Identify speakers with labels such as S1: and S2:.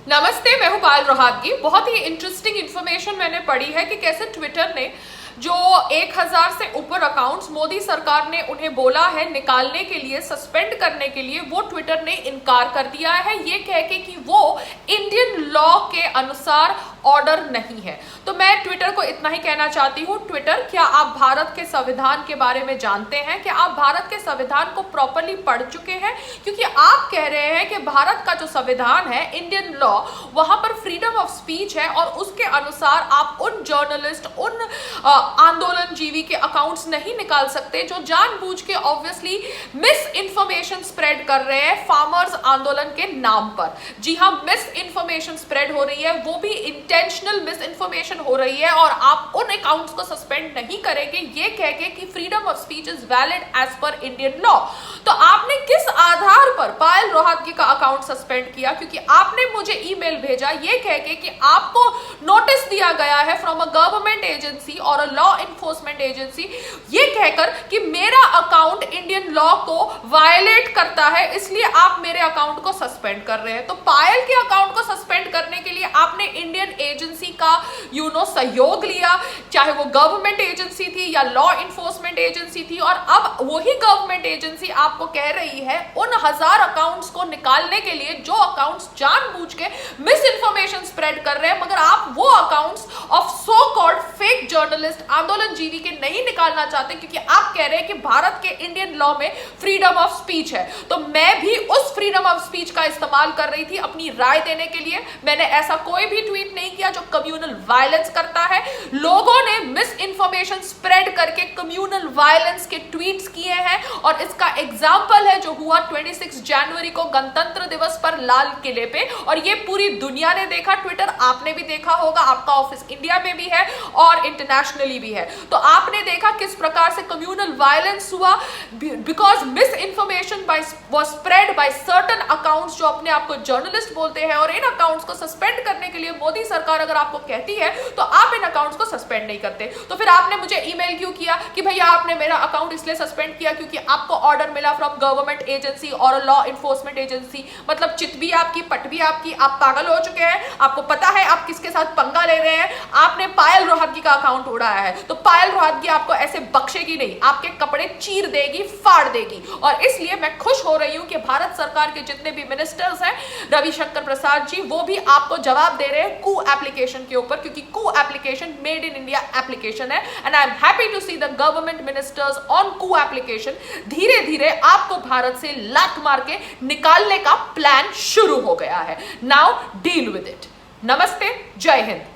S1: नमस्ते, मैं हूं पायल रोहातगी। बहुत ही इंटरेस्टिंग इंफॉर्मेशन मैंने पढ़ी है कि कैसे ट्विटर ने जो 1000 से ऊपर अकाउंट्स मोदी सरकार ने उन्हें बोला है निकालने के लिए, सस्पेंड करने के लिए, वो ट्विटर ने इनकार कर दिया है, ये कह के कि वो इंडियन लॉ के अनुसार ऑर्डर नहीं है। तो मैं ट्विटर को इतना ही कहना चाहती हूँ, ट्विटर, क्या आप भारत के संविधान के बारे में जानते हैं? क्या आप भारत के संविधान को प्रॉपर्ली पढ़ चुके हैं? क्योंकि आप कह रहे हैं कि भारत का जो संविधान है, इंडियन लॉ, वहां पर फ्रीडम ऑफ स्पीच है और उसके अनुसार आप उन जर्नलिस्ट, उन आंदोलन जीवी के अकाउंट्स नहीं निकाल सकते जो जानबूझ के ऑब्वियसली मिस इंफॉर्मेशन स्प्रेड कर रहे हैं फार्मर्स आंदोलन के नाम पर। जी हां, मिस इंफॉर्मेशन स्प्रेड हो रही है, वो भी इंटेंशनल मिस इंफॉर्मेशन हो रही है, और आप उन अकाउंट्स को सस्पेंड नहीं करेंगे ये कह के कि freedom of speech is valid as per Indian law. तो आपने किस आधार पर पायल रोहतगी का अकाउंट सस्पेंड किया? क्योंकि आपने मुझे ईमेल भेजा ये कह के कि आपको नोटिस दिया गया है फ्रॉम अ गवर्नमेंट एजेंसी और अ लॉ इन्फोर्समेंट एजेंसी, ये कहकर कि मेरा अकाउंट इंडियन लॉ को वायलेट करता है, इसलिए आप मेरे अकाउंट को सस्पेंड कर रहे हैं। तो पायल के अकाउंट को सस्पेंड करने के लिए आपने इंडियन एजेंसी का सहयोग लिया, चाहे वो गवर्नमेंट एजेंसी थी या लॉ इन्फोर्समेंट एजेंसी थी, और अब वही गवर्नमेंट एजेंसी आपको कह रही है उन 1000 अकाउंट्स को निकालने के लिए जो अकाउंट्स जानबूझ के मिस इंफॉर्मेशन स्प्रेड कर रहे हैं, मगर आप वो accounts of so called fake journalist, आंदोलन जीवी के नहीं निकालना चाहते, क्योंकि आप कह रहे हैं कि भारत के इंडियन लॉ में फ्रीडम ऑफ स्पीच है। तो मैं भी उस फ्रीडम ऑफ स्पीच का इस्तेमाल कर रही थी अपनी राय देने के लिए। मैंने ऐसा कोई भी ट्वीट नहीं किया जो कम्युनल वायलेंस करता है। लोगों ने मिस इंफॉर्मेशन स्प्रेड करके कम्युनल वायलेंस के ट्वीट्स किए हैं, और इसका एग्जाम्पल है जो हुआ 26 जनवरी को गणतंत्र दिवस पर लाल किले पे, और ये पूरी दुनिया ने देखा। ट्विटर आपने भी देखा होगा, आपका ऑफिस इंडिया में भी है और इंटरनेशनली भी है। तो आपने देखा किस प्रकार से कम्युनल वायलेंस हुआ because miss information was spread by certain accounts जो अपने आप को जर्नलिस्ट बोलते हैं। और इन अकाउंट्स को सस्पेंड करने के लिए मोदी सरकार अगर आपको कहती है तो आप इन अकाउंट्स को सस्पेंड नहीं करते। तो फिर आपने मुझे ईमेल क्यों किया कि भैया आपने मेरा अकाउंट इसलिए सस्पेंड किया क्योंकि आपको ऑर्डर मिला फ्रॉम गवर्नमेंट एजेंसी और लॉ इन्फोर्समेंट एजेंसी? मतलब चित भी आपकी, पट भी आपकी, आप पागल हो चुके हैं। आपको पता है आप किसके साथ पंगा ले रहे हैं। आपने पायल रोहतगी का अकाउंट उड़ाया है, तो पायल रोहतगी आपको ऐसे बख्शेगी नहीं, आपके कपड़े चीर देगी, फाड़ देगी। और इसलिए मैं खुश हो रही हूं कि भारत सरकार के जितने भी मिनिस्टर्स हैं, रविशंकर प्रसाद जी, वो भी आपको जवाब दे रहे हैं कू एप्लीकेशन के ऊपर, क्योंकि Koo application made in India application है। And I am happy to see the government ministers on Koo application. धीरे धीरे आपको भारत से लात मार के निकालने का प्लान शुरू हो गया है। Now deal with it. नमस्ते, जय हिंद।